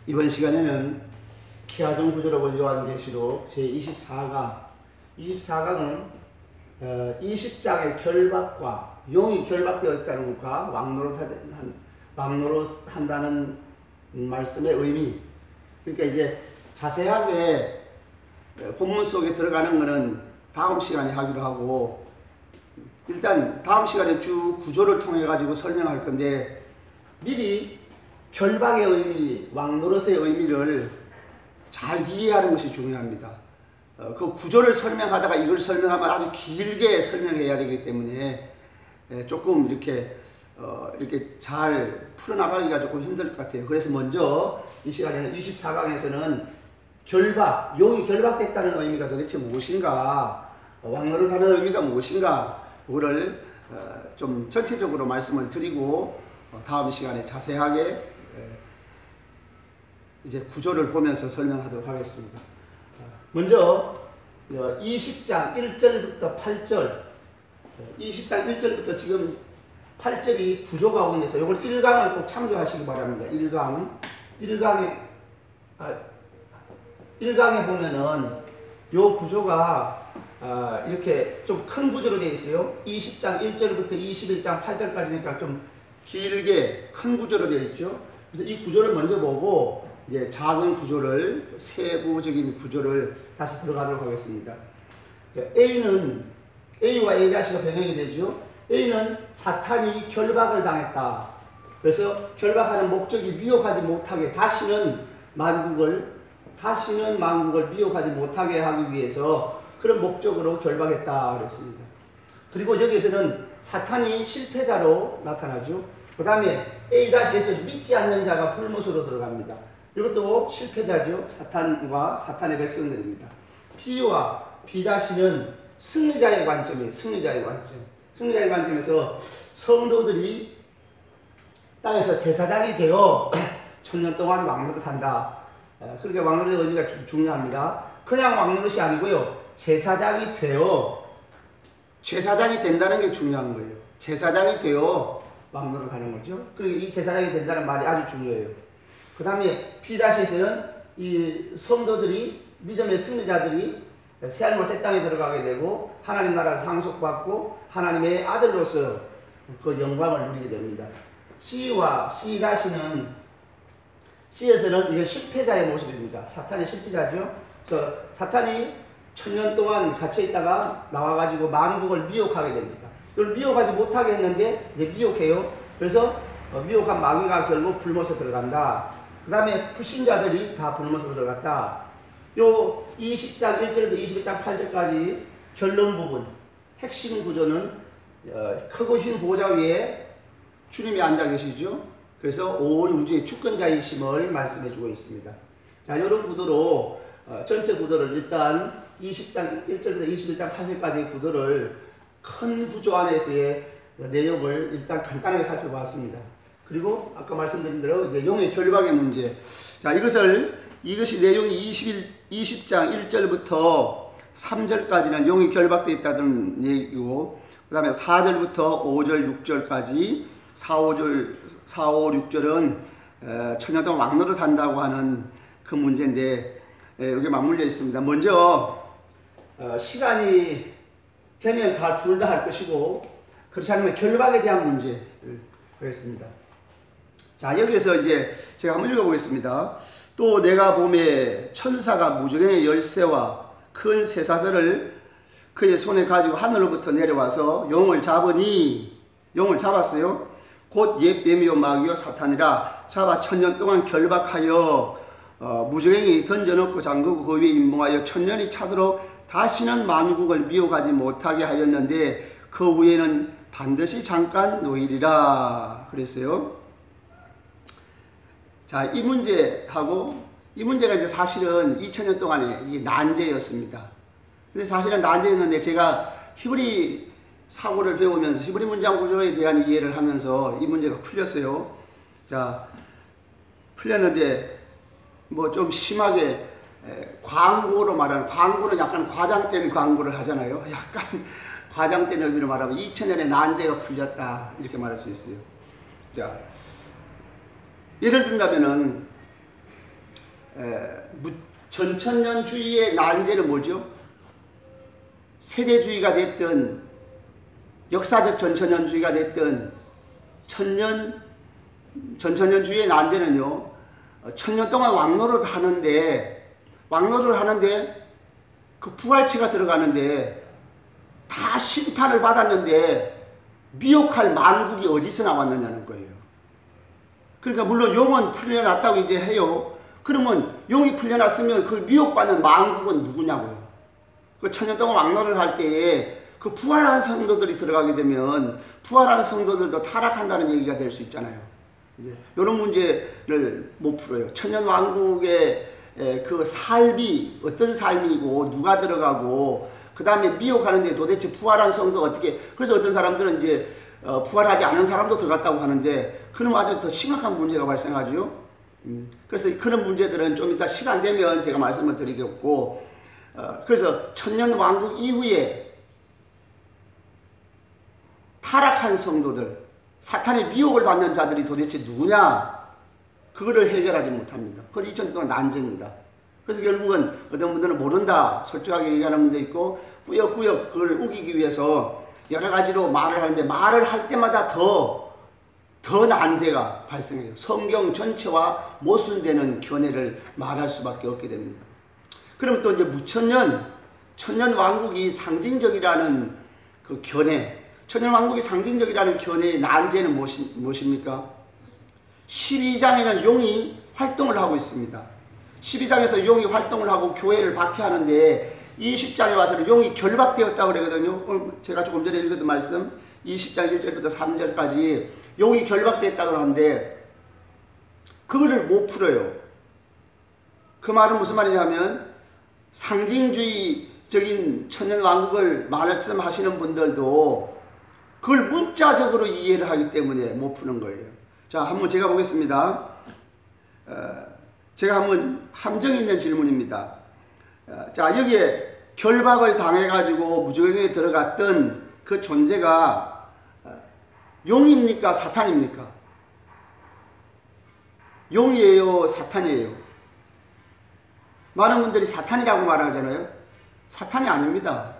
이번 시간에는 기하종 구조로 요한 계시록 제24강 24강은 20장의 결박과 용이 결박되어 있다는 것과 왕노릇한다는 말씀의 의미, 그러니까 이제 자세하게 본문 속에 들어가는 것은 다음 시간에 하기로 하고, 일단 다음 시간에 쭉 구조를 통해 가지고 설명할 건데, 미리 결박의 의미, 왕노릇의 의미를 잘 이해하는 것이 중요합니다. 그 구조를 설명하다가 이걸 설명하면 아주 길게 설명해야 되기 때문에 조금 이렇게 잘 풀어나가기가 조금 힘들 것 같아요. 그래서 먼저 이 시간에는 24강에서는 결박, 용이 결박됐다는 의미가 도대체 무엇인가, 왕노릇하는 의미가 무엇인가, 그거를 좀 전체적으로 말씀을 드리고 다음 시간에 자세하게 이제 구조를 보면서 설명하도록 하겠습니다. 먼저 20장 1절부터 8절, 20장 1절부터 지금 8절이 구조 가운데서 이걸 1강을 꼭 참조하시기 바랍니다. 1강에 보면은 요 구조가 이렇게 좀 큰 구조로 되어 있어요. 20장 1절부터 21장 8절까지니까 좀 길게 큰 구조로 되어 있죠. 그래서 이 구조를 먼저 보고 이제 작은 구조를, 세부적인 구조를 다시 들어가도록 하겠습니다. A와 A-가 병행이 되죠. A는 사탄이 결박을 당했다. 그래서 결박하는 목적이 미혹하지 못하게 다시는 만국을 미혹하지 못하게 하기 위해서 그런 목적으로 결박했다 그랬습니다. 그리고 여기에서는 사탄이 실패자로 나타나죠. 그 다음에 A-에서 믿지 않는 자가 불못으로 들어갑니다. 이것도 실패자죠. 사탄과 사탄의 백성들입니다. B와 B-는 승리자의 관점이에요. 승리자의 관점에서 성도들이 땅에서 제사장이 되어 천년 동안 왕노릇한다. 그러니까 왕노릇의 의미가 중요합니다. 그냥 왕노릇이 아니고요, 제사장이 된다는 게 중요한 거예요. 제사장이 되어 왕노릇하는 거죠. 그리고 이 제사장이 된다는 말이 아주 중요해요. 그 다음에 B-에서는 이 성도들이, 믿음의 승리자들이 새하늘과 새 땅에 들어가게 되고 하나님 나라를 상속받고 하나님의 아들로서 그 영광을 누리게 됩니다. C에서는 이게 실패자의 모습입니다. 사탄이 실패자죠. 그래서 사탄이 천년 동안 갇혀있다가 나와가지고 만국을 미혹하게 됩니다. 이걸 미혹하지 못하게 했는데 이제 미혹해요. 그래서 미혹한 마귀가 결국 불못에 들어간다. 그 다음에 불신자들이 다 불못에 들어갔다. 요 20장 1절부터 21장 8절까지 결론 부분, 핵심 구조는 크고 흰 보좌 위에 주님이 앉아 계시죠. 그래서 온 우주의 주권자이심을 말씀해 주고 있습니다. 자, 이런 구도로 전체 구도를 일단 20장 1절부터 21장 8절까지의 구도를 큰 구조 안에서의 내용을 일단 간단하게 살펴봤습니다. 그리고 아까 말씀드린 대로 이제 용의 결박의 문제. 자, 이것이 내용이 20장 1절부터 3절까지는 용이 결박되어 있다는 얘기고, 그 다음에 4절부터 5절, 6절까지 4, 5, 6절은 천년 동안 왕노릇 한다고 하는 그 문제인데, 여기 맞물려 있습니다. 먼저 시간이 되면 둘 다 할 것이고, 그렇지 않으면 결박에 대한 문제를 하겠습니다. 자, 여기에서 이제 제가 한번 읽어보겠습니다. 또 내가 보매 천사가 무저갱의 열쇠와 큰 쇠사슬을 그의 손에 가지고 하늘로부터 내려와서 용을 잡았어요. 곧 옛 뱀이요 마귀요 사탄이라 잡아 천년 동안 결박하여 무저갱이 던져놓고 잠그고 그 위에 임봉하여 천년이 차도록 다시는 만국을 미혹하지 못하게 하였는데 그 후에는 반드시 잠깐 놓이리라 그랬어요. 자, 이 문제가 이제 사실은 2000년 동안의 이 난제였습니다. 근데 사실은 난제였는데 제가 히브리 사고를 배우면서 히브리 문장 구조에 대한 이해를 하면서 이 문제가 풀렸어요. 자, 풀렸는데 뭐 좀 심하게 광고는 약간 과장된 광고를 하잖아요. 약간 과장된 의미로 말하면 2000년에 난제가 풀렸다 이렇게 말할 수 있어요. 자, 예를 든다면은 전천년주의의 난제는 뭐죠? 세대주의가 됐든 역사적 전천년주의가 됐든 전천년주의의 난제는요, 천년 동안 왕노릇 하는데 그 부활체가 들어가는데 다 심판을 받았는데 미혹할 만국이 어디서 나왔느냐는 거예요. 그러니까 물론 용은 풀려났다고 이제 해요. 그러면 용이 풀려났으면 그 미혹받는 만국은 누구냐고요. 그 천년 동안 왕노릇을 할 때에 그 부활한 성도들이 들어가게 되면 부활한 성도들도 타락한다는 얘기가 될 수 있잖아요. 이제 이런 문제를 못 풀어요. 천년 왕국의 그 삶이 어떤 삶이고 누가 들어가고 그 다음에 미혹하는데 도대체 부활한 성도가 어떻게, 그래서 어떤 사람들은 이제 부활하지 않은 사람도 들어갔다고 하는데 그럼 아주 더 심각한 문제가 발생하죠. 그래서 그런 문제들은 좀 이따 시간 되면 제가 말씀을 드리겠고, 그래서 천년 왕국 이후에 타락한 성도들, 사탄의 미혹을 받는 자들이 도대체 누구냐? 그거를 해결하지 못합니다. 그래서 2000년 동안 난제입니다. 그래서 결국은 어떤 분들은 모른다, 솔직하게 얘기하는 분도 있고, 꾸역꾸역 그걸 우기기 위해서 여러 가지로 말을 하는데, 말을 할 때마다 더 난제가 발생해요. 성경 전체와 모순되는 견해를 말할 수밖에 없게 됩니다. 그럼 또 이제 천년 왕국이 상징적이라는 그 견해, 천년 왕국이 상징적이라는 견해의 난제는 무엇입니까? 12장에는 용이 활동을 하고 있습니다. 12장에서 용이 활동을 하고 교회를 박해하는데 20장에 와서는 용이 결박되었다고 그러거든요. 제가 조금 전에 읽었던 말씀 20장 1절부터 3절까지 용이 결박됐다고 하는데 그거를 못 풀어요. 그 말은 무슨 말이냐면 상징주의적인 천년 왕국을 말씀하시는 분들도 그걸 문자적으로 이해를 하기 때문에 못 푸는 거예요. 자, 한번 제가 보겠습니다. 제가 한번 함정 있는 질문입니다. 자, 여기에 결박을 당해가지고 무저갱에 들어갔던 그 존재가 용입니까? 사탄입니까? 용이에요? 사탄이에요? 많은 분들이 사탄이라고 말하잖아요. 사탄이 아닙니다.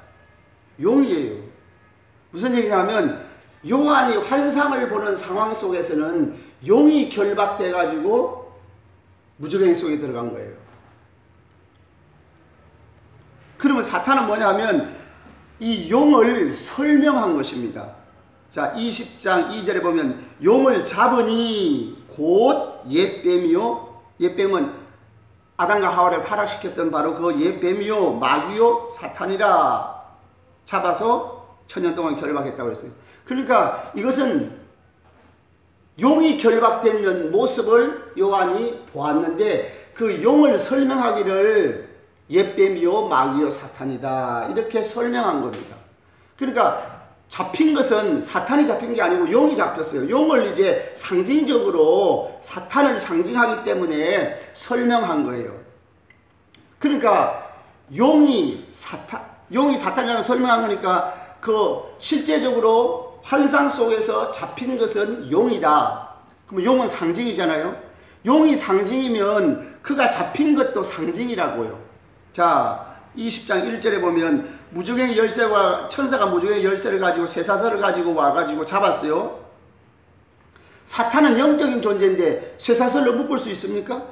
용이에요. 무슨 얘기냐면 요한이 환상을 보는 상황 속에서는 용이 결박돼 가지고 무저갱 속에 들어간 거예요. 그러면 사탄은 뭐냐면 이 용을 설명한 것입니다. 자, 20장 2절에 보면 용을 잡으니 곧 옛뱀이요. 옛뱀은 아담과 하와를 타락시켰던 바로 그 옛뱀이요 마귀요 사탄이라 잡아서 천년 동안 결박했다고 했어요. 그러니까 이것은 용이 결박된 모습을 요한이 보았는데 그 용을 설명하기를 옛뱀이요 마귀요 사탄이다 이렇게 설명한 겁니다. 그러니까 잡힌 것은 사탄이 잡힌 게 아니고 용이 잡혔어요. 용을 이제 상징적으로 사탄을 상징하기 때문에 설명한 거예요. 그러니까 용이 사탄이라고 설명한 거니까 그 실제적으로 환상 속에서 잡힌 것은 용이다. 그럼 용은 상징이잖아요. 용이 상징이면 그가 잡힌 것도 상징이라고요. 자, 20장 1절에 보면 무저갱의 열쇠와 천사가 무저갱의 열쇠를 가지고 쇠사슬을 가지고 와가지고 잡았어요. 사탄은 영적인 존재인데 쇠사슬로 묶을 수 있습니까?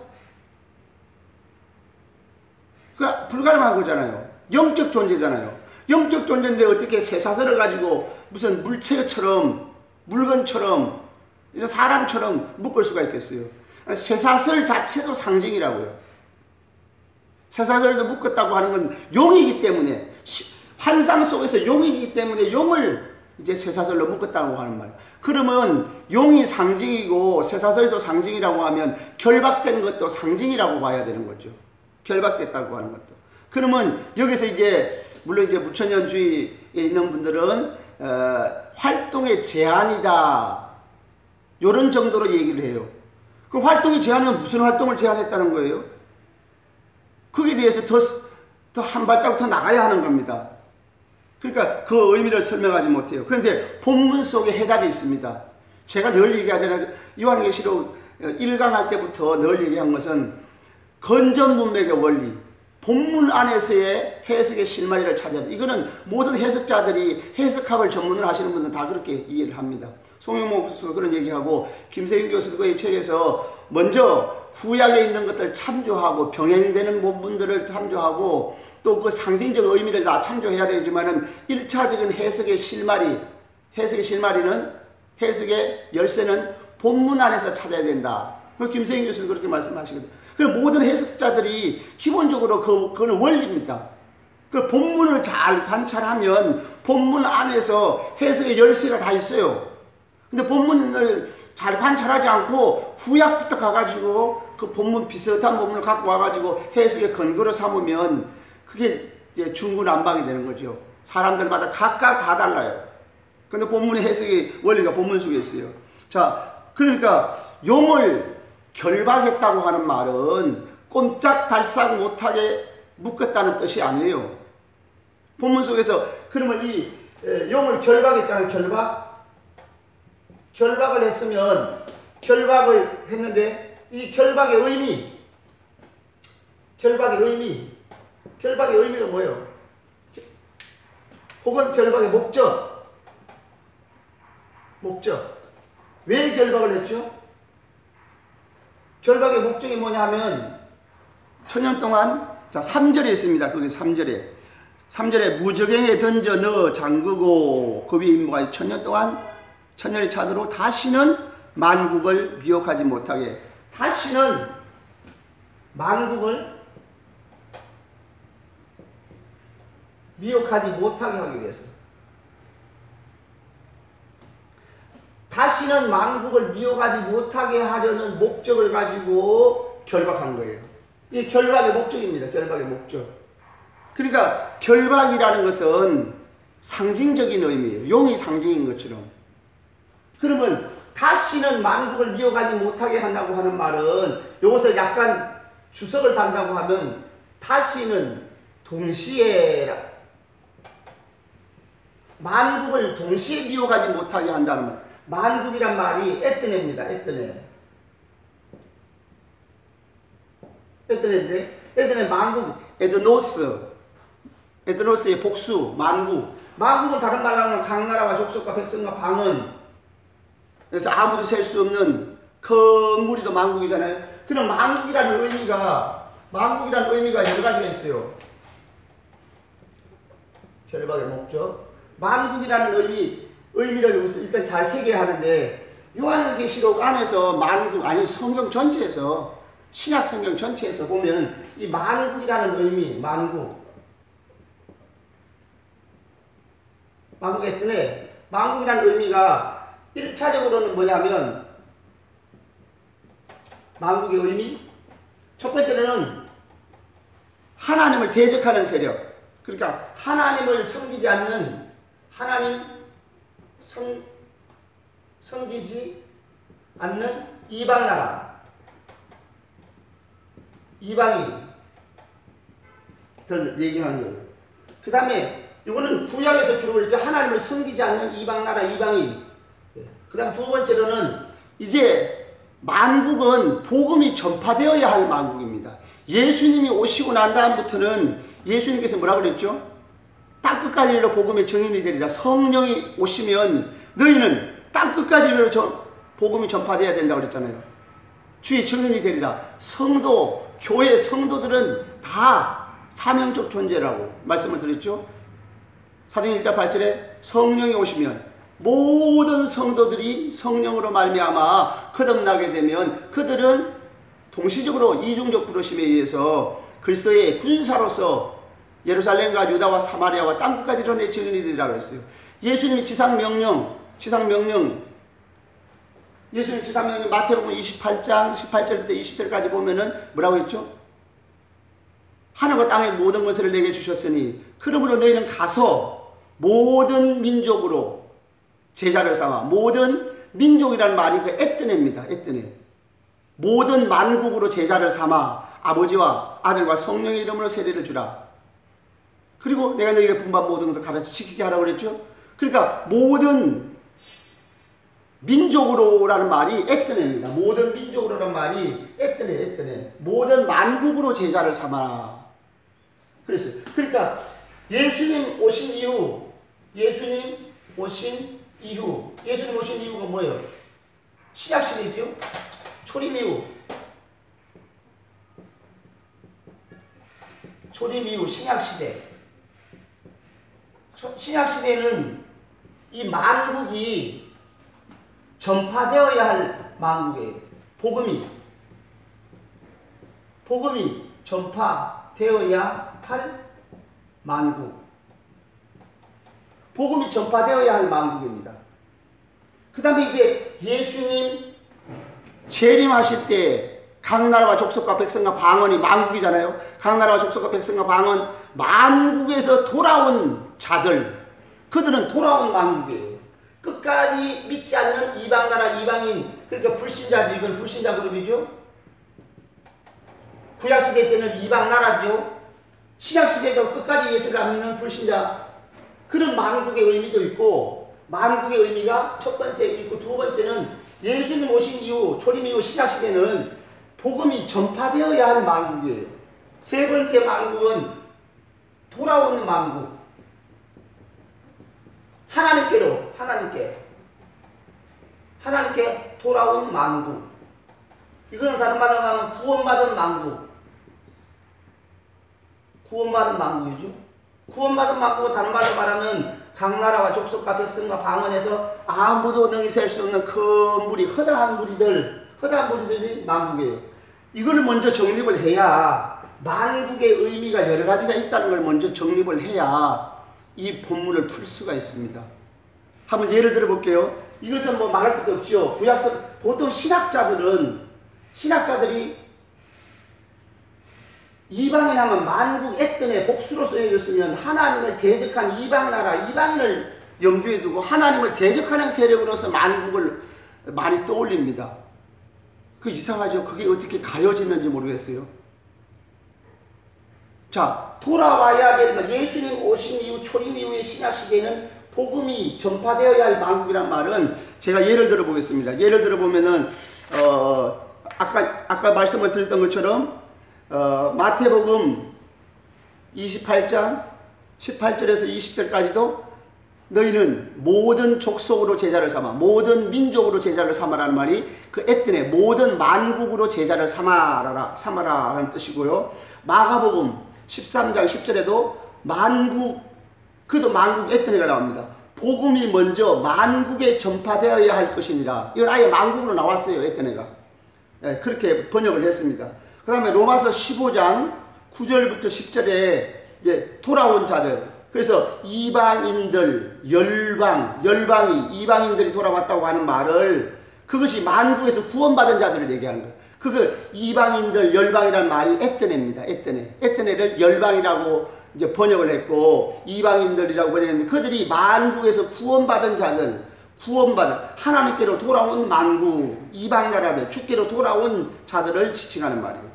그 불가능한 거잖아요. 영적 존재잖아요. 영적 존재인데 어떻게 쇠사슬을 가지고 무슨 물체처럼 물건처럼 사람처럼 묶을 수가 있겠어요. 쇠사슬 자체도 상징이라고요. 쇠사슬도 묶었다고 하는 건 용이기 때문에 환상 속에서 용이기 때문에 용을 이제 쇠사슬로 묶었다고 하는 말이에요. 그러면 용이 상징이고 쇠사슬도 상징이라고 하면 결박된 것도 상징이라고 봐야 되는 거죠. 결박됐다고 하는 것도. 그러면 여기서 이제 물론 이제 무천년주의에 있는 분들은 활동의 제한이다 이런 정도로 얘기를 해요. 그 활동의 제한이면 무슨 활동을 제한했다는 거예요? 거기에 대해서 더 한 발자국 더 나가야 하는 겁니다. 그러니까 그 의미를 설명하지 못해요. 그런데 본문 속에 해답이 있습니다. 제가 늘 얘기하잖아요. 요한계시록 1강 할 때부터 늘 얘기한 것은 건전 문맥의 원리, 본문 안에서의 해석의 실마리를 찾아야 돼. 이거는 모든 해석자들이 해석학을 전문으로 하시는 분들은 다 그렇게 이해를 합니다. 송영모 교수가 그런 얘기하고 김세윤 교수도 그 책에서 먼저 구약에 있는 것들 참조하고 병행되는 부분들을 참조하고 또 그 상징적 의미를 다 참조해야 되지만은 1차적인 해석의 실마리는 해석의 열쇠는 본문 안에서 찾아야 된다. 그 김세윤 교수도 그렇게 말씀하시거든요. 그 모든 해석자들이 기본적으로 그건 원리입니다. 그 본문을 잘 관찰하면 본문 안에서 해석의 열쇠가 다 있어요. 근데 본문을 잘 관찰하지 않고 구약부터 가가지고 그 본문 비슷한 본문을 갖고 와가지고 해석의 근거로 삼으면 그게 이제 중구난방이 되는 거죠. 사람들마다 각각 다 달라요. 근데 본문의 해석의 원리가 본문 속에 있어요. 자, 그러니까 용을 결박했다고 하는 말은 꼼짝달싹 못하게 묶었다는 뜻이 아니에요. 본문 속에서 그러면 이 용을 결박했잖아요. 결박을 했으면 결박을 했는데 이 결박의 의미가 뭐예요? 혹은 결박의 목적. 왜 결박을 했죠? 결박의 목적이 뭐냐면 천년 동안 자 3절에 있습니다. 거기 3절에 무적행에 던져 넣어 잠그고 그 위에 임무가 천년 동안 천년이 차도록 다시는 만국을 미혹하지 못하게 다시는 만국을 미혹하지 못하게 하기 위해서 다시는 만국을 미혹하지 못하게 하려는 목적을 가지고 결박한 거예요. 이게 결박의 목적입니다. 결박의 목적. 그러니까 결박이라는 것은 상징적인 의미예요. 용이 상징인 것처럼. 그러면 다시는 만국을 미혹하지 못하게 한다고 하는 말은 이것을 약간 주석을 단다고 하면 다시는 동시에 만국을 동시에 미혹하지 못하게 한다는 말. 만국이란 말이 에뜨네입니다. 에뜨네인데 만국, 에드노스의 복수, 만국. 만국은 다른 말로 하면 각 나라와 족속과 백성과 방언. 그래서 아무도 셀 수 없는 큰 무리도 만국이잖아요. 그럼 만국이라는 의미가 여러 가지가 있어요. 결박의 목적. 만국이라는 의미를 일단 잘 새겨야 하는데 요한계시록 안에서 만국 아니 성경 전체에서 신약 성경 전체에서 보면 이 만국이라는 의미 만국에 뜨네 만국이라는 의미가 1차적으로는 뭐냐면 만국의 의미 첫 번째로는 하나님을 대적하는 세력 그러니까 하나님을 섬기지 않는 섬기지 않는 이방 나라, 이방인들 얘기하는 거예요. 그 다음에 이거는 구약에서 주로 그랬죠. 하나님을 섬기지 않는 이방 나라, 이방인. 그 다음 두 번째로는 이제 만국은 복음이 전파되어야 할 만국입니다. 예수님이 오시고 난 다음부터는 예수님께서 뭐라 그랬죠? 땅끝까지 이르러 복음의 증인이 되리라. 성령이 오시면 너희는 땅끝까지 이르러 복음이 전파되어야 된다고 그랬잖아요. 주의 증인이 되리라. 성도, 교회 성도들은 다 사명적 존재라고 말씀을 드렸죠. 사도행 1장 8절에 성령이 오시면 모든 성도들이 성령으로 말미암아 거듭나게 되면 그들은 동시적으로 이중적 부르심에 의해서 그리스도의 군사로서 예루살렘과 유다와 사마리아와 땅끝까지 이르러 내 증인이 되리라고 했어요. 예수님이 지상명령 예수님 지상명령 마태복음 28장 18절부터 20절까지 보면은 뭐라고 했죠? 하늘과 땅의 모든 것을 내게 주셨으니 그러므로 너희는 가서 모든 민족으로 제자를 삼아 모든 민족이라는 말이 그 에뜨네입니다. 에뜨네. 모든 만국으로 제자를 삼아 아버지와 아들과 성령의 이름으로 세례를 주라. 그리고 내가 너희에게 분부한 모든 것을 가르쳐 지키게 하라고 그랬죠. 그러니까 모든 민족으로라는 말이 에뜨네입니다. 모든 민족으로라는 말이 에뜨네. 모든 만국으로 제자를 삼아라. 그랬어요. 그러니까 예수님 오신 이유가 뭐예요? 신약시대죠. 초림 이후 신약시대. 신약시대는 이 만국이 전파되어야 할 만국이에요. 복음이 전파되어야 할 만국. 복음이 전파되어야 할 만국입니다. 그 다음에 이제 예수님 재림하실 때 각 나라와 족속과 백성과 방언이 만국이잖아요. 각 나라와 족속과 백성과 방언, 만국에서 돌아온 자들, 그들은 돌아온 만국이에요. 끝까지 믿지 않는 이방 나라, 이방인, 그러니까 불신자들, 이건 불신자 그룹이죠. 구약시대 때는 이방 나라죠. 신약시대도 끝까지 예수를 안 믿는 불신자, 그런 만국의 의미도 있고, 만국의 의미가 첫 번째 있고, 두 번째는 예수님 오신 이후, 초림 이후 신약시대는 복음이 전파되어야 할 만국이에요. 세 번째 만국은 돌아오는 만국. 하나님께 돌아온 만국. 이거는 다른 말로 하면 구원받은 만국. 구원받은 만국이죠. 구원받은 만국은 다른 말로 말하면 각 나라와 족속과 백성과 방언에서 아무도 능히 셀 수 없는 큰 무리, 허다한 무리들이 만국이에요. 이걸 먼저 정립을 해야, 만국의 의미가 여러 가지가 있다는 걸 먼저 정립을 해야 이 본문을 풀 수가 있습니다. 한번 예를 들어 볼게요. 이것은 뭐 말할 것도 없죠. 구약서, 보통 신학자들이 이방인 하면 만국 에뜨네 복수로 쓰여졌으면 하나님을 대적한 이방 나라, 이방인을 염두에 두고 하나님을 대적하는 세력으로서 만국을 많이 떠올립니다. 그 이상하죠? 그게 어떻게 가려지는지 모르겠어요. 자, 돌아와야 될, 예수님 오신 이후, 초림 이후의 신약시대에는 복음이 전파되어야 할 만국이란 말은 제가 예를 들어 보겠습니다. 예를 들어 보면은, 아까 말씀을 드렸던 것처럼, 마태복음 28장 18절에서 20절까지도 너희는 모든 족속으로 제자를 삼아, 모든 민족으로 제자를 삼아라는 말이 그 에뜨네, 모든 만국으로 제자를 삼아라라는 뜻이고요. 마가복음 13장 10절에도 그도 만국 에뜨네가 나옵니다. 복음이 먼저 만국에 전파되어야 할 것이니라. 이건 아예 만국으로 나왔어요, 에뜨네가. 네, 그렇게 번역을 했습니다. 그 다음에 로마서 15장 9절부터 10절에 이제 돌아온 자들, 그래서 이방인들, 열방이 이방인들이 돌아왔다고 하는 말을, 그것이 만국에서 구원받은 자들을 얘기하는 거예요. 이방인들, 열방이라는 말이 에뜨네입니다. 에뜨네를 열방이라고 이제 번역을 했고, 이방인들이라고 번역했는데, 그들이 만국에서 구원받은 자들, 하나님께로 돌아온 만국, 이방 나라들, 주께로 돌아온 자들을 지칭하는 말이에요.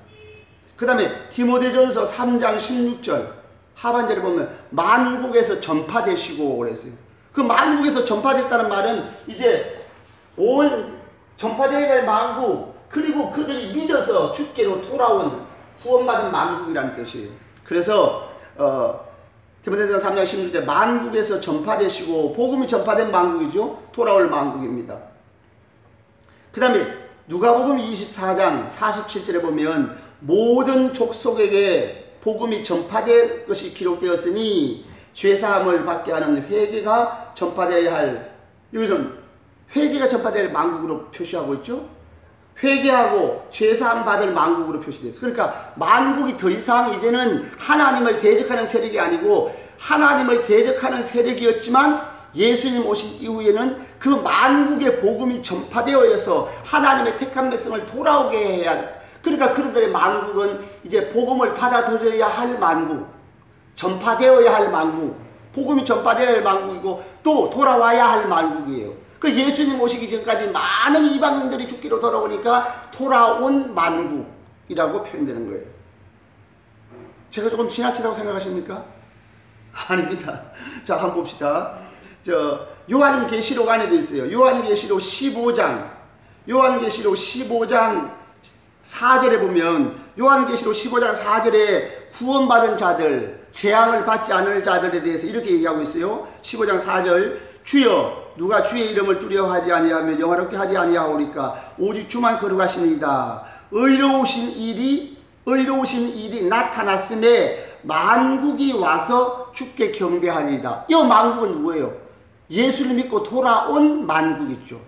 그 다음에 디모데전서 3장 16절 하반절에 보면 만국에서 전파되시고 그랬어요. 그 만국에서 전파됐다는 말은 이제 온 전파되어야 될 만국, 그리고 그들이 믿어서 주께로 돌아온 구원받은 만국이라는 뜻이에요. 그래서 디모데전서 3장 16절 만국에서 전파되시고, 복음이 전파된 만국이죠. 돌아올 만국입니다. 그 다음에 누가복음 24장 47절에 보면 모든 족속에게 복음이 전파될 것이 기록되었으니 죄사함을 받게 하는 회개가 전파되어야 할, 여기서는 회개가 전파될 만국으로 표시하고 있죠. 회개하고 죄사함 받을 만국으로 표시되어 있어요. 그러니까 만국이 더 이상 이제는 하나님을 대적하는 세력이 아니고, 하나님을 대적하는 세력이었지만 예수님 오신 이후에는 그 만국의 복음이 전파되어서 하나님의 택한 백성을 돌아오게 해야, 그러니까 그들의 만국은 이제 복음을 받아들여야 할 만국, 전파되어야 할 만국, 복음이 전파되어야 할 만국이고 또 돌아와야 할 만국이에요. 그 예수님 오시기 전까지 많은 이방인들이 주기로 돌아오니까 돌아온 만국이라고 표현되는 거예요. 제가 조금 지나치다고 생각하십니까? 아닙니다. 자, 한번 봅시다. 요한계시록 안에도 있어요. 요한계시록 15장 4절에 보면 요한계시록 15장 4절에 구원받은 자들, 재앙을 받지 않을 자들에 대해서 이렇게 얘기하고 있어요. 15장 4절 주여 누가 주의 이름을 두려워하지 아니하며 영화롭게 하지 아니하오리까 오직 주만 거룩하시니이다. 의로우신 일이 나타났음에 만국이 와서 주께 경배하리이다. 이 만국은 누구예요? 예수를 믿고 돌아온 만국이죠.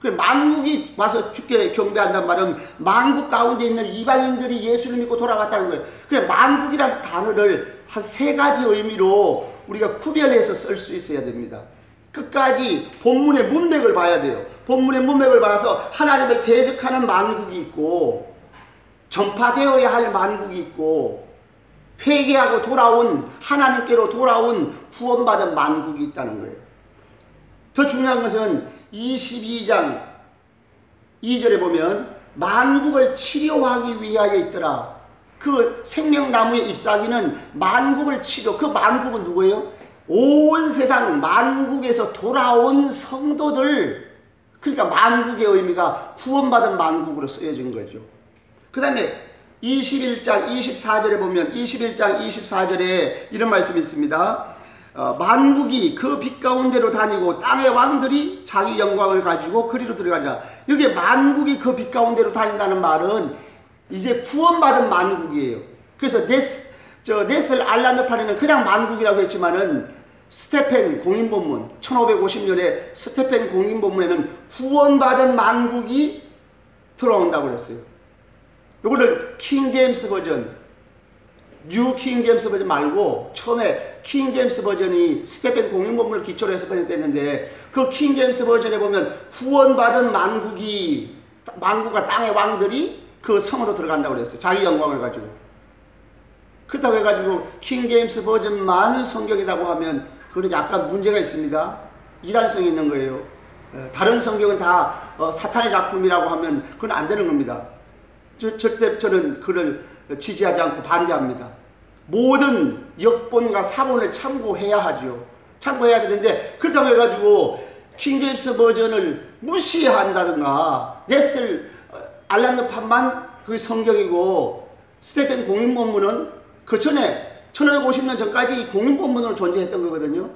그 만국이 와서 주께 경배한다는 말은 만국 가운데 있는 이방인들이 예수를 믿고 돌아갔다는 거예요. 그 만국이라는 단어를 한 3가지 의미로 우리가 구별해서 쓸 수 있어야 됩니다. 끝까지 본문의 문맥을 봐야 돼요. 본문의 문맥을 봐서 하나님을 대적하는 만국이 있고 전파되어야 할 만국이 있고 회개하고 돌아온 하나님께로 돌아온 구원받은 만국이 있다는 거예요. 더 중요한 것은 22장 2절에 보면 만국을 치료하기 위하여 있더라. 그 생명나무의 잎사귀는 만국을 치료. 그 만국은 누구예요? 온 세상 만국에서 돌아온 성도들. 그러니까 만국의 의미가 구원받은 만국으로 쓰여진 거죠. 그 다음에 21장 24절에 보면 21장 24절에 이런 말씀이 있습니다. 만국이 그 빛 가운데로 다니고 땅의 왕들이 자기 영광을 가지고 그리로 들어가리라. 여기 만국이 그 빛 가운데로 다닌다는 말은 이제 구원받은 만국이에요. 그래서 넷을 알란드파리는 그냥 만국이라고 했지만은 스테펜 공인본문 1550년에 스테펜 공인본문에는 구원받은 만국이 들어온다고 그랬어요. 요거를 킹제임스 버전, 뉴 킹제임스 버전 말고 처음에 킹제임스 버전이 스테펜 공인본문을 기초로 해서 번역됐는데 그 킹제임스 버전에 보면 구원받은 만국과 땅의 왕들이 그 성으로 들어간다고 그랬어요. 자기 영광을 가지고. 그렇다고 해가지고 킹제임스 버전만 성경이라고 하면 그건 약간 문제가 있습니다. 이단성이 있는 거예요. 다른 성경은 다 사탄의 작품이라고 하면 그건 안 되는 겁니다. 절대 저는 그를 지지하지 않고 반대합니다. 모든 역본과 사본을 참고해야 하죠. 참고해야 되는데 그렇다고 해가지고 킹제임스 버전을 무시한다든가 넷을 알란드판만 그 성경이고 스테펜 공인본문은 그 전에 1550년 전까지 공인본문으로 존재했던 거거든요.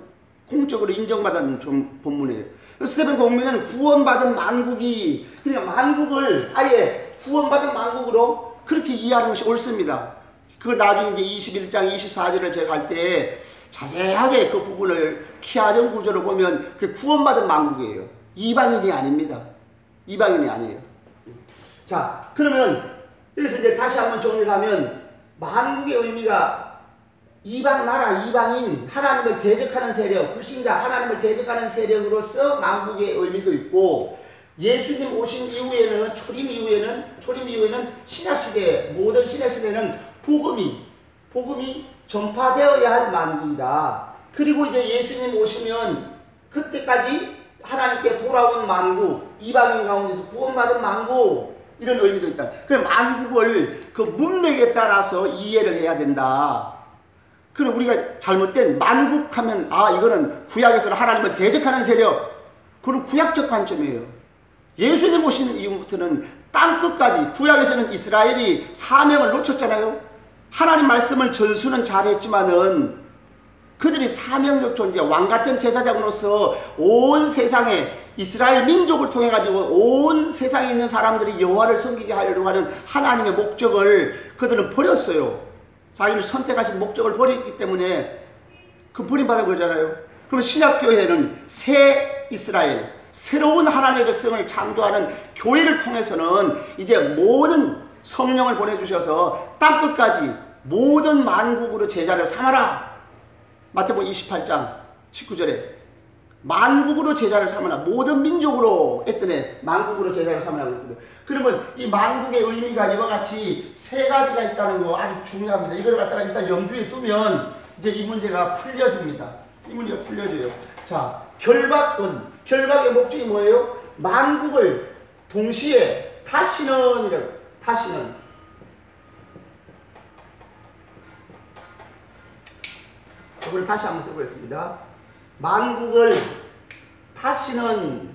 공적으로 인정받은 본문이에요. 스테펜 공인본문은 구원받은 만국이 그러니까 만국을 아예 구원받은 만국으로 그렇게 이해하는 것이 옳습니다. 그 나중에 이제 21장 24절을 제가 할 때 자세하게 그 부분을 키아전 구조로 보면 그 구원받은 만국이에요. 이방인이 아닙니다. 이방인이 아니에요. 자, 그러면 여기서 이제 다시 한번 정리를 하면 만국의 의미가 이방 나라, 이방인, 하나님을 대적하는 세력, 불신자, 하나님을 대적하는 세력으로서 만국의 의미도 있고 예수님 오신 이후에는 초림 이후에는 신약시대, 모든 신약시대는 복음이 전파되어야 할 만국이다. 그리고 이제 예수님 오시면 그때까지 하나님께 돌아온 만국, 이방인 가운데서 구원받은 만국 이런 의미도 있다. 그럼 만국을 그 문맥에 따라서 이해를 해야 된다. 그럼 우리가 잘못된 만국하면 이거는 구약에서는 하나님을 대적하는 세력. 그건 구약적 관점이에요. 예수님 오신 이후부터는 땅끝까지 구약에서는 이스라엘이 사명을 놓쳤잖아요. 하나님 말씀을 전수는 잘했지만은 그들이 사명적 존재, 왕같은 제사장으로서 온 세상에 이스라엘 민족을 통해 가지고 온 세상에 있는 사람들이 여호와를 섬기게 하려고 하는 하나님의 목적을 그들은 버렸어요. 자기를 선택하신 목적을 버렸기 때문에 그 버림받은 거잖아요. 그럼 신약교회는 새 이스라엘, 새로운 하나님의 백성을 창조하는 교회를 통해서는 이제 모든 성령을 보내주셔서 땅끝까지 모든 만국으로 제자를 삼아라. 마태복음 28장 19절에 만국으로 제자를 삼아라. 모든 민족으로 했더니 만국으로 제자를 삼으라고 했거든요. 그러면 이 만국의 의미가 이와 같이 3가지가 있다는 거 아주 중요합니다. 이걸 갖다가 일단 염두에 두면 이제 이 문제가 풀려집니다. 이 문제가 풀려져요. 자, 결박의 목적이 뭐예요? 만국을 동시에 다시는 이걸 다시 한번 써보겠습니다. 만국을 다시는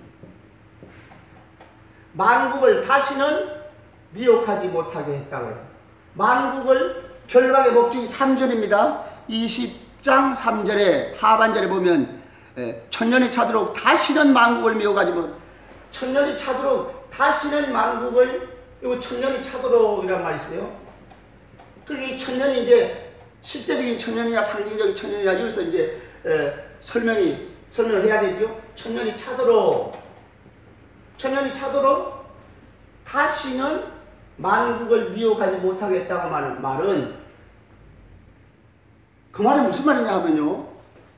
만국을 다시는 미혹하지 못하게 했다고요. 만국을 결박의 목적이 3절입니다. 20장 3절에 하반절에 보면 천년이 차도록 다시는 만국을 미혹하지 못. 천년이 차도록 다시는 만국을, 이거 천년이 차도록 이란 말이 있어요. 그리고 이 천년이 이제 실제적인 천년이냐 상징적인 천년이냐 여기서 이제 설명을 해야 되죠. 천년이 차도록 다시는 만국을 미혹하지 못하겠다고 하는 말은, 그 말이 무슨 말이냐 하면요,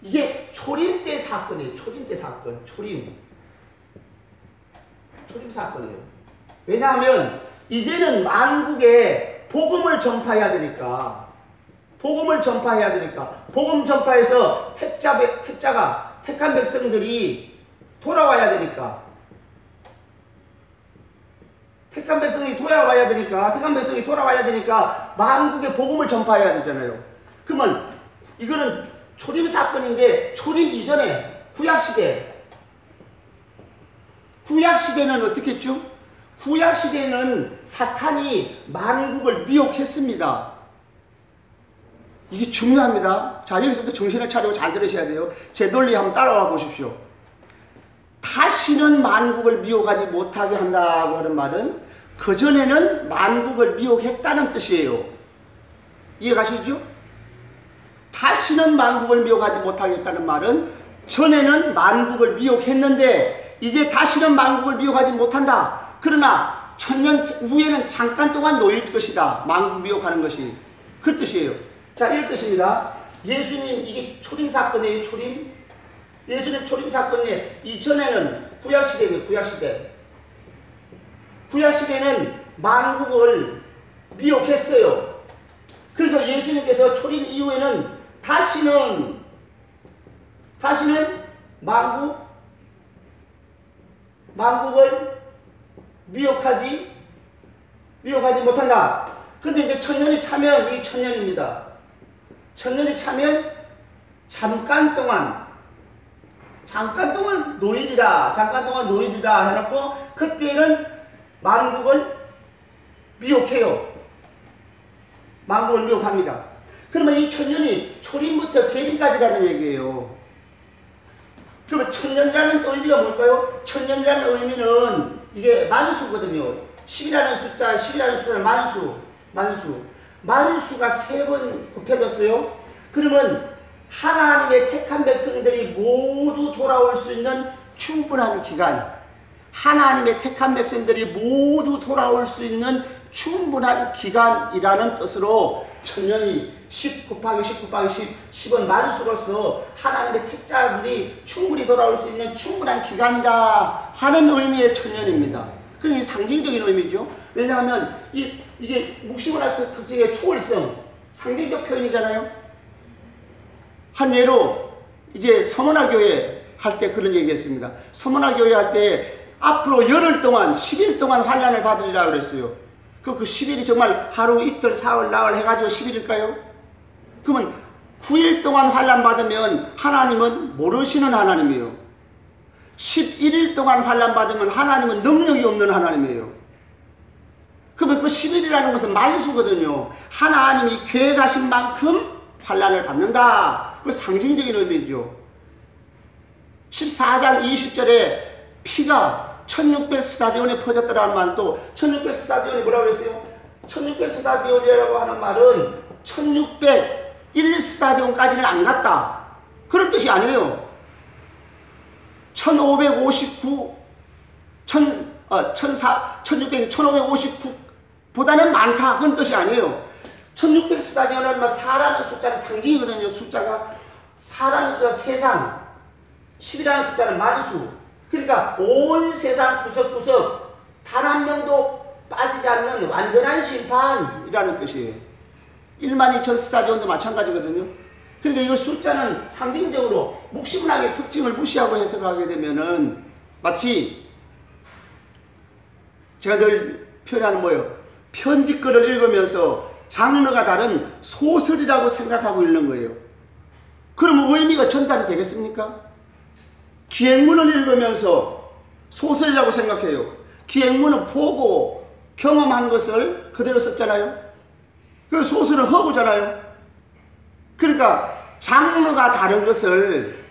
이게 초림 때 사건이에요. 초림 때 사건. 초림 사건이에요. 왜냐하면 이제는 만국에 복음을 전파해야 되니까, 복음 전파해서 택한 백성들이 돌아와야 되니까, 택한 백성이 돌아와야 되니까 만국에 복음을 전파해야 되잖아요. 그러면 이거는 초림 사건인데, 초림 이전에 구약시대는 어떻게 했죠? 구약시대는 사탄이 만국을 미혹했습니다. 이게 중요합니다. 자, 여기서부터 정신을 차리고 잘 들으셔야 돼요. 제 논리 한번 따라와 보십시오. 다시는 만국을 미혹하지 못하게 한다고 하는 말은 그전에는 만국을 미혹했다는 뜻이에요. 이해가시죠? 다시는 만국을 미혹하지 못하게 했다는 말은 전에는 만국을 미혹했는데 이제 다시는 만국을 미혹하지 못한다. 그러나 천년 후에는 잠깐 동안 놓일 것이다. 만국 미혹하는 것이. 그 뜻이에요. 자, 이런 뜻입니다. 예수님, 이게 초림 사건이에요. 예수님 초림 사건에 이전에는 구약시대는 만국을 미혹했어요. 그래서 예수님께서 초림 이후에는 다시는 만국을 미혹하지 못한다. 근데 이제 천년이 차면, 이 천년입니다. 천년이 차면 잠깐 동안 노일이라 해놓고 그때는 만국을 미혹해요. 만국을 미혹합니다. 그러면 이 천년이 초림부터 재림까지라는 얘기예요. 그러면 천년이라는 의미가 뭘까요? 천년이라는 의미는 이게 만수거든요. 10이라는 숫자는 만수가 3번 곱해졌어요. 그러면 하나님의 택한 백성들이 모두 돌아올 수 있는 충분한 기간, 하나님의 택한 백성들이 모두 돌아올 수 있는 충분한 기간이라는 뜻으로 천년이 10 곱하기 10 곱하기 10은 만수로서 하나님의 택자들이 충분히 돌아올 수 있는 충분한 기간이라 하는 의미의 천년입니다. 그게 상징적인 의미죠. 왜냐하면 이게 묵시문학 특징의 초월성, 상징적 표현이잖아요. 한 예로 이제 서문화교회 할 때 그런 얘기했습니다. 서문화교회 할 때 앞으로 열흘 동안 10일 동안 환난을 받으리라 그랬어요. 그 10일이 정말 하루 이틀 사흘 나흘 해가지고 10일일까요? 그러면 9일 동안 환난 받으면 하나님은 모르시는 하나님이에요. 11일 동안 환난 받으면 하나님은 능력이 없는 하나님이에요. 그러면 그 10일이라는 것은 만수거든요. 하나님이 계획하신 만큼 환난을 받는다. 그 상징적인 의미죠. 14장 20절에 피가 1600 스타디온에 퍼졌다라는 말도 1600 스타디온이 뭐라고 그랬어요? 1600 스타디온이라고 하는 말은 1601 스타디온까지는 안 갔다. 그런 뜻이 아니에요. 1559보다는 많다. 그런 뜻이 아니에요. 1600 스타디온이라는 말, 4라는 숫자는 상징이거든요. 숫자가 4라는 숫자는 세상, 10이라는 숫자는 만수. 그러니까 온 세상 구석구석 단 한 명도 빠지지 않는 완전한 심판이라는 뜻이에요. 12,000 스타디온도 마찬가지거든요. 그러니까 이거 숫자는 상징적으로 묵시문학의 특징을 무시하고 해석하게 되면은 마치 제가 늘 표현하는 뭐예요? 편지글을 읽으면서 장르가 다른 소설이라고 생각하고 있는 거예요. 그러면 의미가 전달이 되겠습니까? 기행문을 읽으면서 소설이라고 생각해요. 기행문은 보고 경험한 것을 그대로 썼잖아요. 그 소설은 허구잖아요. 그러니까 장르가 다른 것을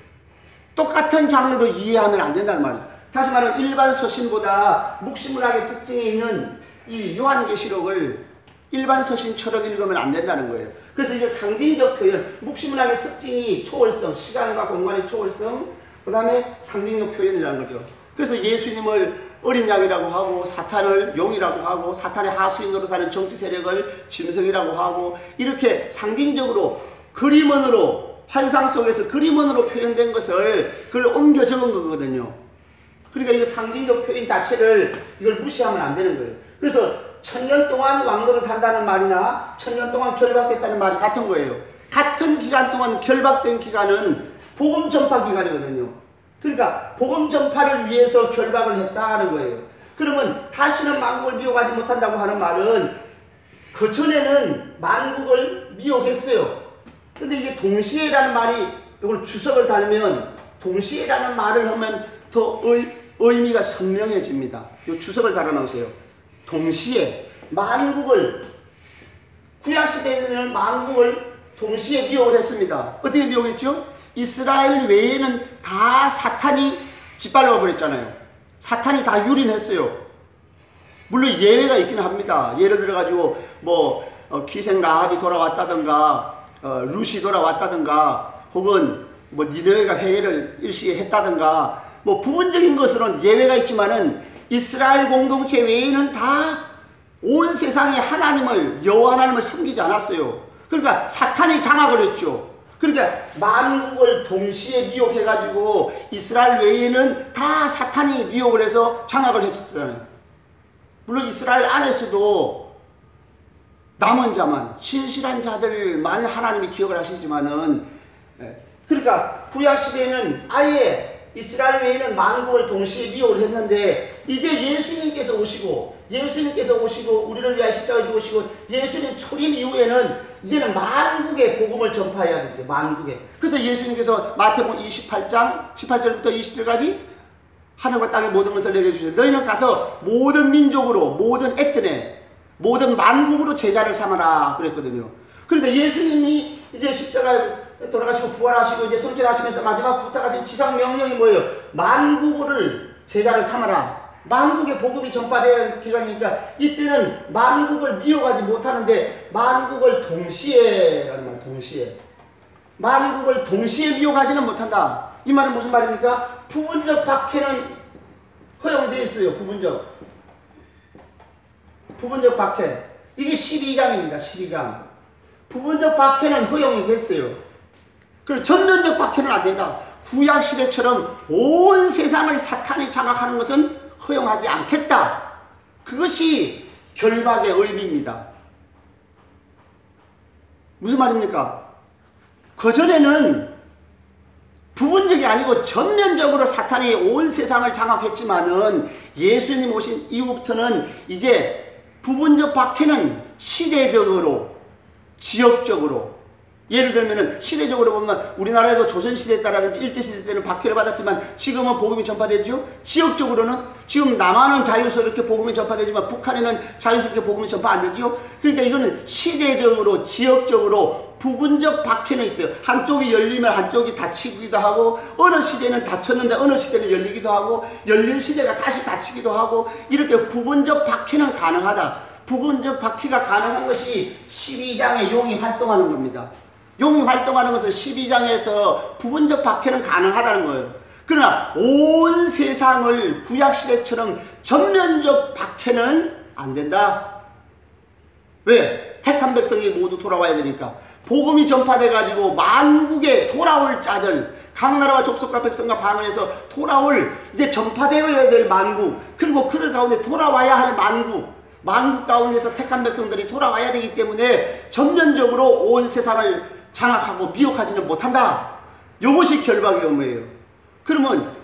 똑같은 장르로 이해하면 안 된다는 말이에요. 다시 말하면 일반 서신보다 묵시문학의 특징이 있는 이 요한계시록을 일반 서신처럼 읽으면 안 된다는 거예요. 그래서 이제 상징적 표현, 묵시문학의 특징이 초월성, 시간과 공간의 초월성, 그 다음에 상징적 표현이라는 거죠. 그래서 예수님을 어린 양이라고 하고 사탄을 용이라고 하고 사탄의 하수인으로 사는 정치 세력을 짐승이라고 하고 이렇게 상징적으로 그림원으로 환상 속에서 그림원으로 표현된 것을 그걸 옮겨 적은 거거든요. 그러니까 이 상징적 표현 자체를 이걸 무시하면 안 되는 거예요. 그래서 1000년 동안 왕노릇 한다는 말이나 1000년 동안 결박됐다는 말이 같은 거예요. 같은 기간 동안 결박된 기간은 복음 전파 기간이거든요. 그러니까 복음 전파를 위해서 결박을 했다는 거예요. 그러면 다시는 만국을 미혹하지 못한다고 하는 말은 그 전에는 만국을 미혹했어요. 근데 이게 동시에라는 말이 이걸 주석을 달면 동시에라는 말을 하면 더 의미가 선명해집니다. 이 주석을 달아 놓으세요. 동시에 만국을 구약시대에는 만국을 동시에 미혹을 했습니다. 어떻게 미혹했죠? 이스라엘 외에는 다 사탄이 짓밟아 버렸잖아요. 사탄이 다 유린했어요. 물론 예외가 있긴 합니다. 예를 들어 가지고 뭐 기생 라합이 돌아왔다든가 룻이 돌아왔다든가 혹은 뭐 니느웨가 회개를 일시에 했다든가 뭐 부분적인 것으로는 예외가 있지만은 이스라엘 공동체 외에는 다 온 세상에 하나님을 여호와 하나님을 섬기지 않았어요. 그러니까 사탄이 장악을 했죠. 그러니까 만국을 동시에 미혹해가지고 이스라엘 외에는 다 사탄이 미혹을 해서 장악을 했었잖아요. 물론 이스라엘 안에서도 남은 자만 신실한 자들만 하나님이 기억을 하시지만은 그러니까 구약시대에는 아예 이스라엘 외에는 만국을 동시에 미혹을 했는데 이제 예수님께서 오시고 우리를 위하여 십자가에 죽으시고 예수님 초림 이후에는 이제는 만국의 복음을 전파해야 되죠. 만국에. 그래서 예수님께서 마태복음 28장 18절부터 20절까지 하늘과 땅의 모든 것을 내게 주셔서 너희는 가서 모든 민족으로 모든 에뜨네 모든 만국으로 제자를 삼아라 그랬거든요. 그러니까 예수님이 이제 십자가에 돌아가시고 부활하시고 이제 성천하시면서 마지막 부탁하신 지상 명령이 뭐예요? 만국을 제자를 삼아라. 만국의 복음이 전파되어야 할 기간이니까 이때는 만국을 미워하지 못하는데 만국을 동시에라는 말, 동시에. 만국을 동시에 미워하지는 못한다. 이 말은 무슨 말입니까? 부분적 박해는 허용되어 있어요. 부분적 박해. 이게 12장입니다. 12장. 부분적 박해는 허용이 됐어요. 그리고 전면적 박해는 안 된다. 구약시대처럼 온 세상을 사탄이 장악하는 것은 허용하지 않겠다. 그것이 결박의 의미입니다. 무슨 말입니까? 그전에는 부분적이 아니고 전면적으로 사탄이 온 세상을 장악했지만은 예수님 오신 이후부터는 이제 부분적 박해는 시대적으로 지역적으로 예를 들면은 시대적으로 보면 우리나라에도 조선시대 때라든지 일제시대 때는 박해를 받았지만 지금은 복음이 전파되죠. 지역적으로는 지금 남한은 자유스럽게 복음이 전파되지만 북한에는 자유스럽게 복음이 전파 안 되죠. 그러니까 이거는 시대적으로 지역적으로 부분적 박해는 있어요. 한쪽이 열리면 한쪽이 닫히기도 하고 어느 시대는 닫혔는데 어느 시대는 열리기도 하고 열린 시대가 다시 닫히기도 하고 이렇게 부분적 박해는 가능하다. 부분적 박해가 가능한 것이 12장의 용이 활동하는 겁니다. 용이 활동하는 것은 12장에서 부분적 박해는 가능하다는 거예요. 그러나 온 세상을 구약시대처럼 전면적 박해는 안 된다. 왜? 택한 백성이 모두 돌아와야 되니까. 복음이 전파돼가지고 만국에 돌아올 자들, 각 나라와 족속과 백성과 방언에서 돌아올 이제 전파되어야 될 만국, 그리고 그들 가운데 돌아와야 할 만국 가운데서 택한 백성들이 돌아와야 되기 때문에 전면적으로 온 세상을 장악하고 미혹하지는 못한다. 이것이 결박의 의무예요. 그러면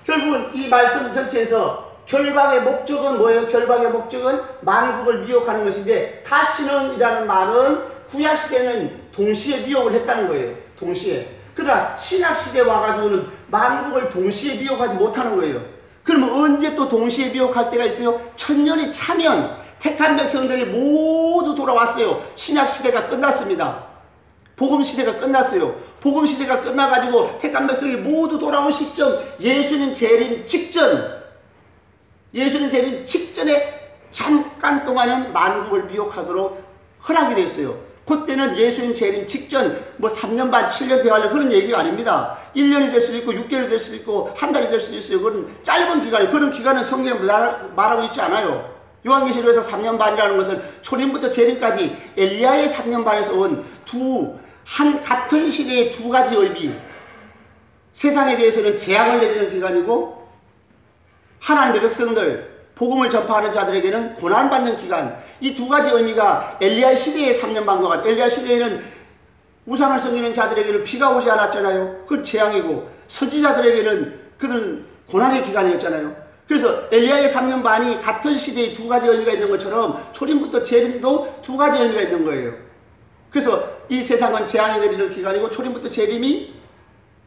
결국은 이 말씀 전체에서 결박의 목적은 뭐예요? 결박의 목적은 만국을 미혹하는 것인데 다시는 이라는 말은 구약시대는 동시에 미혹을 했다는 거예요. 동시에. 그러나 신약시대에 와가지고는 만국을 동시에 미혹하지 못하는 거예요. 그러면 언제 또 동시에 미혹할 때가 있어요? 천년이 차면 택한 백성들이 모두 돌아왔어요. 신약시대가 끝났습니다. 복음시대가 끝났어요. 복음시대가 끝나가지고 택한 백성이 모두 돌아온 시점, 예수님 재림 직전, 예수님 재림 직전에 잠깐 동안은 만국을 미혹하도록 허락이 됐어요. 그때는 예수님 재림 직전 뭐 3년 반, 7년 되어가려고 그런 얘기가 아닙니다. 1년이 될 수도 있고 6개월이 될 수도 있고 한 달이 될 수도 있어요. 그런 짧은 기간이에요. 그런 기간은 성경에 말하고 있지 않아요. 요한계시록에서 3년 반이라는 것은 초림부터 재림까지 엘리야의 3년 반에서 온 같은 시대의 두 가지 의미, 세상에 대해서는 재앙을 내리는 기간이고 하나님의 백성들, 복음을 전파하는 자들에게는 고난받는 기간, 이 두 가지 의미가 엘리야 시대의 3년 반과 같아요. 엘리야 시대에는 우상을 섬기는 자들에게는 비가 오지 않았잖아요. 그건 재앙이고 선지자들에게는 그는 고난의 기간이었잖아요. 그래서 엘리야의 3년 반이 같은 시대에 두 가지 의미가 있는 것처럼 초림부터 재림도 두 가지 의미가 있는 거예요. 그래서 이 세상은 재앙이 내리는 기간이고 초림부터 재림이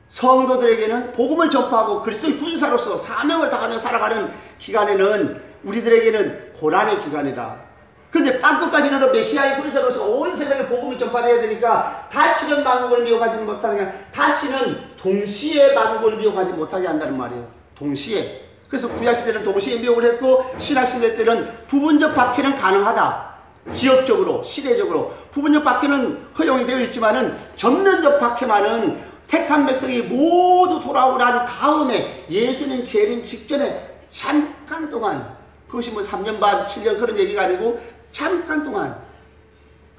성도들에게는 복음을 전파하고 그리스도의 군사로서 사명을 다하며 살아가는 기간에는 우리들에게는 고난의 기간이다. 근데 땅끝까지는 메시아의 군사로서 온 세상에 복음이 전파되어야 되니까 다시는 만국을 미혹하지 못하게, 다시는 동시에 만국을 미혹하지 못하게 한다는 말이에요. 동시에. 그래서 구약시대는 동시에 미혹을 했고 신약시대 때는 부분적 박해는 가능하다. 지역적으로, 시대적으로 부분적 박해는 허용이 되어 있지만은 전면적 박해만은 택한 백성이 모두 돌아오고 난 다음에 예수님 재림 직전에 잠깐 동안, 그것이 뭐 3년 반, 7년 그런 얘기가 아니고 잠깐 동안,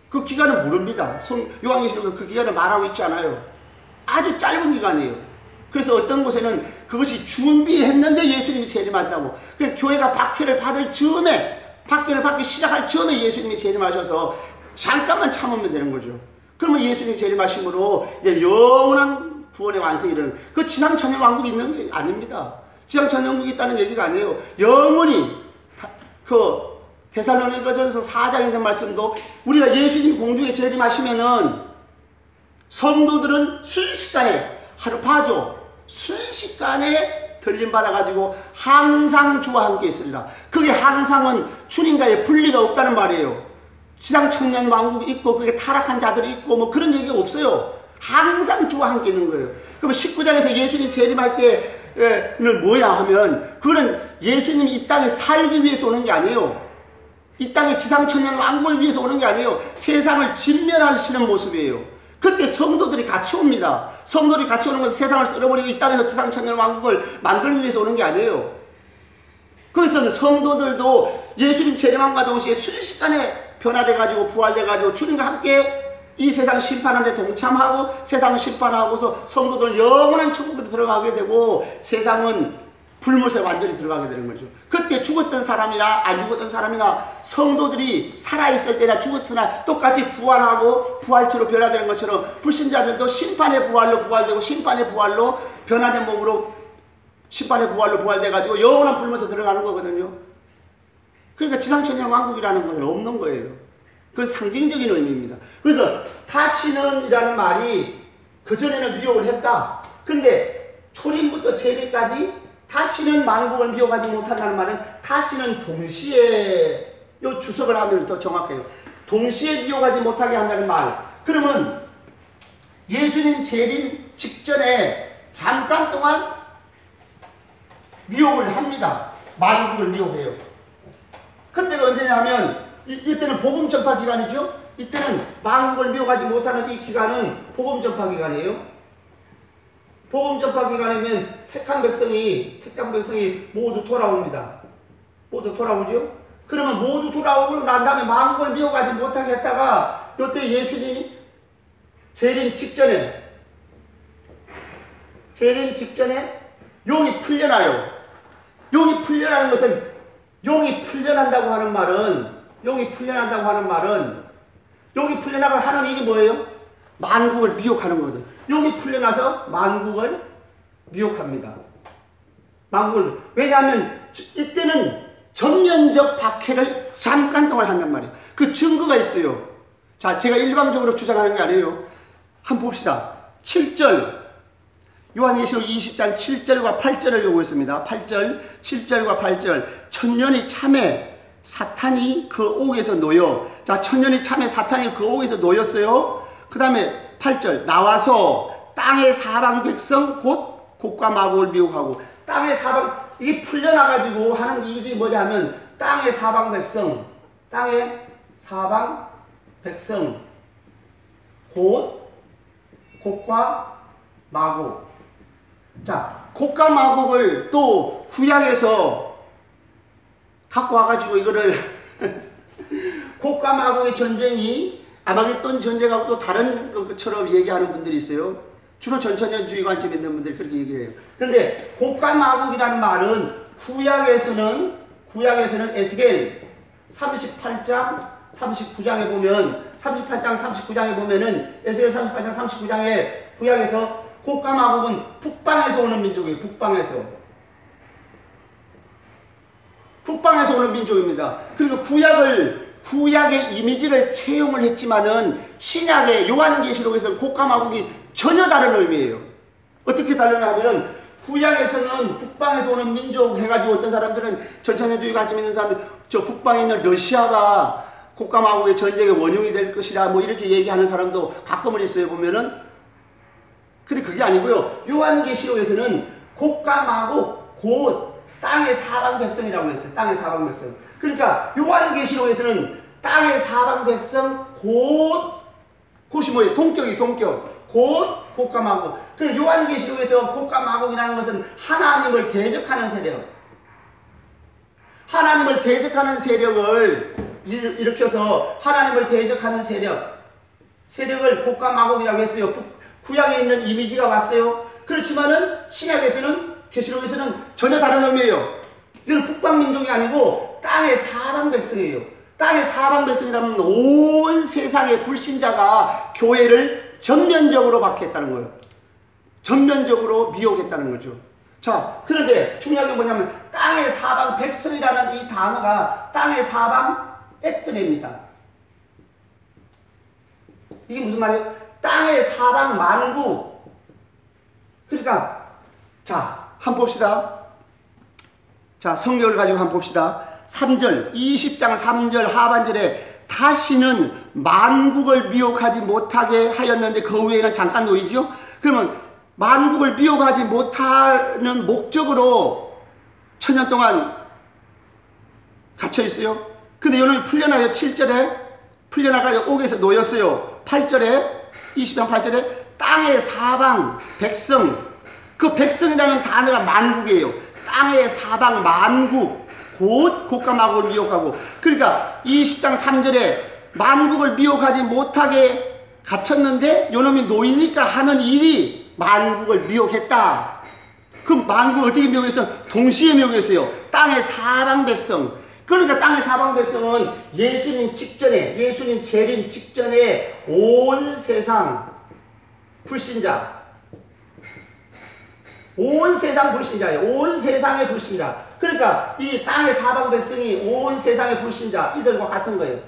그 기간은 모릅니다. 요한계시록은 그 기간을 말하고 있지 않아요. 아주 짧은 기간이에요. 그래서 어떤 곳에는 그것이 준비했는데 예수님이 재림한다고. 그래서 교회가 박해를 받을 즈음에, 박해를 받기 시작할 즈음에 예수님이 재림하셔서 잠깐만 참으면 되는 거죠. 그러면 예수님이 재림하심으로 이제 영원한 구원의 완성이 이르는, 그 지상천년 왕국이 있는 게 아닙니다. 지상천년 왕국이 있다는 얘기가 아니에요. 영원히 그 데살로니가전서 4장에 있는 말씀도 우리가 예수님 공중에 재림하시면은 성도들은 순식간에, 하루 봐줘, 순식간에 들림받아가지고 항상 주와 함께 있으리라. 그게 항상은 주님과의 분리가 없다는 말이에요. 지상천년 왕국이 있고 그게 타락한 자들이 있고 뭐 그런 얘기가 없어요. 항상 주와 함께 있는 거예요. 그러면 19장에서 예수님 재림할 때는 뭐야 하면, 그거는 예수님이 이 땅에 살기 위해서 오는 게 아니에요. 이 땅에 지상천년 왕국을 위해서 오는 게 아니에요. 세상을 진멸하시는 모습이에요. 그때 성도들이 같이 옵니다. 성도들이 같이 오는 것은 세상을 썰어버리고 이 땅에서 지상천년 왕국을 만들기 위해서 오는 게 아니에요. 그래서 성도들도 예수님 재림함과 동시에 순식간에 변화돼가지고 부활돼가지고 주님과 함께 이 세상 심판하는 데 동참하고 세상을 심판하고서 성도들 영원한 천국으로 들어가게 되고 세상은 불못에 완전히 들어가게 되는 거죠. 그때 죽었던 사람이나 안 죽었던 사람이나 성도들이 살아있을 때나 죽었으나 똑같이 부활하고 부활체로 변화되는 것처럼 불신자들도 심판의 부활로 부활되고 심판의 부활로 변화된 몸으로 심판의 부활로 부활돼가지고 영원한 불못에 들어가는 거거든요. 그러니까 지상천년 왕국이라는 것은 없는 거예요. 그건 상징적인 의미입니다. 그래서 다시는 이라는 말이 그전에는 미혹을 했다. 그런데 초림부터 재림까지 다시는 만국을 미혹하지 못한다는 말은 다시는 동시에, 요 주석을 하면 더 정확해요. 동시에 미혹하지 못하게 한다는 말. 그러면 예수님 재림 직전에 잠깐 동안 미혹을 합니다. 만국을 미혹해요. 그때가 언제냐 하면 이때는 복음 전파 기간이죠. 이때는 만국을 미혹하지 못하는 이 기간은 복음 전파 기간이에요. 복음 전파 기간이면 택한 백성이 모두 돌아옵니다. 모두 돌아오죠. 그러면 모두 돌아오고 난 다음에 만국을 미혹하지 못하게 했다가 이때 예수님이 재림 직전에 용이 풀려나요. 용이 풀려나는 것은, 용이 풀려난다고 하는 말은, 용이 풀려나고 하는 일이 뭐예요? 만국을 미혹하는 거거든. 용이 풀려나서 만국을 미혹합니다. 왜냐하면 이때는 전면적 박해를 잠깐 동안 한단 말이에요. 그 증거가 있어요. 자, 제가 일방적으로 주장하는 게 아니에요. 한번 봅시다. 7절 요한계시록 20장 7절과 8절을 요구했습니다. 8절, 7절과 8절. 천년이 참에 사탄이 그 옥에서 놓여. 자, 천년이 참에 사탄이 그 옥에서 놓였어요. 그 다음에 8절. 나와서 땅의 사방 백성 곧 곡과 마곡을 미혹하고. 땅의 사방, 이게 풀려나가지고 하는 일이 뭐냐면 땅의 사방 백성, 땅의 사방 백성 곧 곡과 마곡. 자, 곡과 마곡을 또 구약에서 갖고 와가지고 이거를 곡과 마곡의 전쟁이 아마겟돈 전쟁하고 또 다른 것처럼 얘기하는 분들이 있어요. 주로 전천년주의 관점 있는 분들이 그렇게 얘기를 해요. 그런데 곡과 마곡이라는 말은 구약에서는 에스겔 38장 39장에 보면 38장 39장에 보면은 에스겔 38장 39장에 구약에서 곡과 마곡은 북방에서 오는 민족이에요. 북방에서 오는 민족입니다. 그리고 구약의 이미지를 채용을 했지만은 신약의 요한계시록에서는 곡과 마곡이 전혀 다른 의미예요. 어떻게 다르냐면은 구약에서는 북방에서 오는 민족 해가지고 어떤 사람들은 전천년주의 관점 있는 사람들 저 북방에 있는 러시아가 곡과 마곡의 전쟁의 원흉이 될 것이라 뭐 이렇게 얘기하는 사람도 가끔은 있어요. 보면은. 근데 그게 아니고요. 요한계시록에서는 곡과 마곡 곧 땅의 사방 백성이라고 했어요. 땅의 사방 백성. 그러니까 요한계시록에서는 땅의 사방 백성 곧이 뭐예요? 동격. 곧 곡과 마곡. 그 요한계시록에서 곡과 마곡이라는 것은 하나님을 대적하는 세력. 하나님을 대적하는 세력을 일으켜서 하나님을 대적하는 세력을 곡과 마곡이라고 했어요. 구약에 있는 이미지가 왔어요. 그렇지만은 신약에서는 계시록에서는 전혀 다른 의미예요. 이건 북방 민족이 아니고 땅의 사방 백성이에요. 땅의 사방 백성이라면 온 세상의 불신자가 교회를 전면적으로 박해했다는 거예요. 전면적으로 미혹했다는 거죠. 자, 그런데 중요한 게 뭐냐면 땅의 사방 백성이라는 이 단어가 땅의 사방 에뜨네입니다. 이게 무슨 말이에요? 땅의 사방 만국. 그러니까 자, 한번 봅시다. 자, 성경을 가지고 한번 봅시다. 3절, 20장 3절 하반절에 다시는 만국을 미혹하지 못하게 하였는데 그 후에는 잠깐 놓이죠. 그러면 만국을 미혹하지 못하는 목적으로 천년 동안 갇혀 있어요. 근데 요놈이 풀려나요. 7절에 풀려나가지고 옥에서 놓였어요. 8절에 20장 8절에 땅의 사방 백성, 그 백성이라는 단어가 만국이에요. 땅의 사방 만국 곧 곡과 마곡을 미혹하고. 그러니까 20장 3절에 만국을 미혹하지 못하게 갇혔는데 요놈이 놓이니까 하는 일이 만국을 미혹했다. 그럼 만국을 어떻게 미혹했어요? 동시에 미혹했어요. 땅의 사방 백성. 그러니까 땅의 사방 백성은 예수님 재림 직전에 온 세상 불신자, 온 세상 불신자예요. 온 세상의 불신자. 그러니까 이 땅의 사방 백성이 온 세상의 불신자, 이들과 같은 거예요.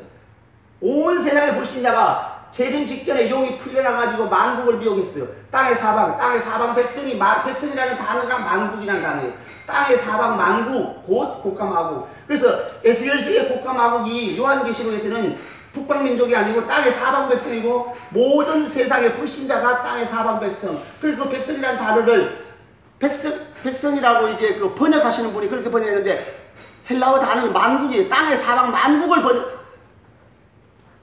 온 세상의 불신자가 재림 직전에 용이 풀려나가지고 만국을 미혹했어요. 땅의 사방 백성이, 백성이라는 단어가 만국이라는 단어예요. 땅의 사방 만국, 곧 곡과 마곡. 그래서 에스겔서의 곡과 마곡이 요한계시록에서는 북방민족이 아니고 땅의 사방 백성이고 모든 세상의 불신자가 땅의 사방 백성. 그리고 그 백성이라는 단어를 백성이라고 이제 그 번역하시는 분이 그렇게 번역했는데 헬라어 단어는 만국이에요. 땅의 사방 만국을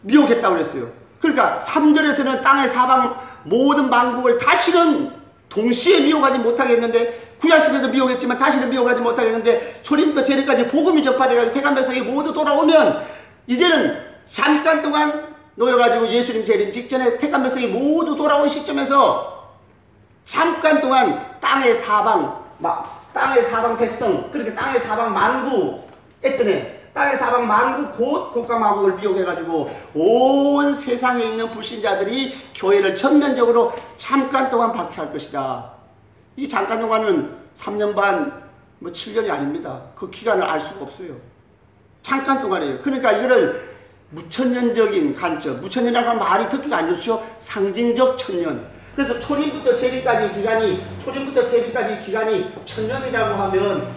미혹했다고 그랬어요. 그러니까 3절에서는 땅의 사방 모든 만국을 다시는 동시에 미혹하지 못하게 했는데 구약시대도 미혹했지만 다시는 미혹하지 못하게 했는데 초림부터 재림까지 복음이 전파돼가지고 택한 백성이 모두 돌아오면 이제는 잠깐 동안 놓여가지고 예수님 재림 직전에 택한 백성이 모두 돌아온 시점에서 잠깐 동안 땅의 사방 백성, 그렇게 땅의 사방 만국 했더니 땅의 사방 만국 곧 곡과 마곡을 미혹해가지고 온 세상에 있는 불신자들이 교회를 전면적으로 잠깐 동안 박해할 것이다. 이 잠깐 동안은 3년 반, 7년이 아닙니다. 그 기간을 알 수가 없어요. 잠깐 동안이에요. 그러니까 이거를 무천년적인 관점, 무천년이라는 말이 듣기가 안 좋죠. 상징적 천년. 그래서 초림부터 재림까지 기간이 천년이라고 하면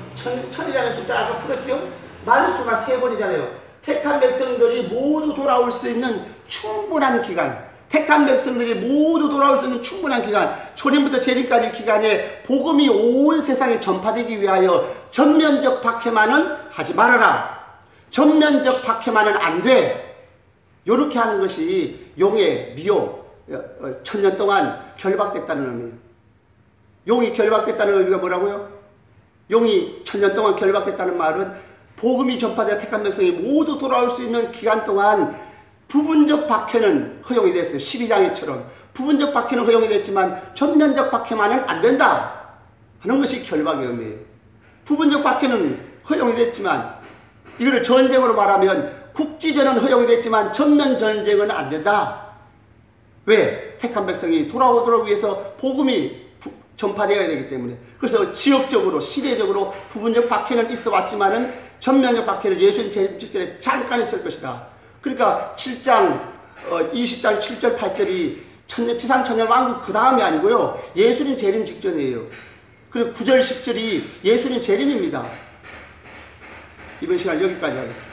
천이라는 숫자 아까 풀었죠? 만수가 3번이잖아요. 택한 백성들이 모두 돌아올 수 있는 충분한 기간, 택한 백성들이 모두 돌아올 수 있는 충분한 기간, 초림부터 재림까지 기간에 복음이 온 세상에 전파되기 위하여 전면적 박해만은 하지 말아라. 전면적 박해만은 안 돼. 요렇게 하는 것이 용의 미혹, 천년 동안 결박됐다는 의미예요. 용이 결박됐다는 의미가 뭐라고요? 용이 천년 동안 결박됐다는 말은 복음이 전파되어 택한 백성이 모두 돌아올 수 있는 기간 동안 부분적 박해는 허용이 됐어요. 12장에처럼 부분적 박해는 허용이 됐지만 전면적 박해만은 안 된다 하는 것이 결박의 의미예요. 부분적 박해는 허용이 됐지만, 이거를 전쟁으로 말하면 국지전은 허용이 됐지만 전면 전쟁은 안 된다. 왜? 택한 백성이 돌아오도록 위해서 복음이 전파되어야 되기 때문에. 그래서 지역적으로, 시대적으로 부분적 박해는 있어 왔지만은 전면적 박해는 예수님 재림 직전에 잠깐 있을 것이다. 그러니까 7장 20장 7절 8절이 지상 천년 왕국 그 다음이 아니고요, 예수님 재림 직전이에요. 그리고 9절 10절이 예수님 재림입니다. 이번 시간 여기까지 하겠습니다.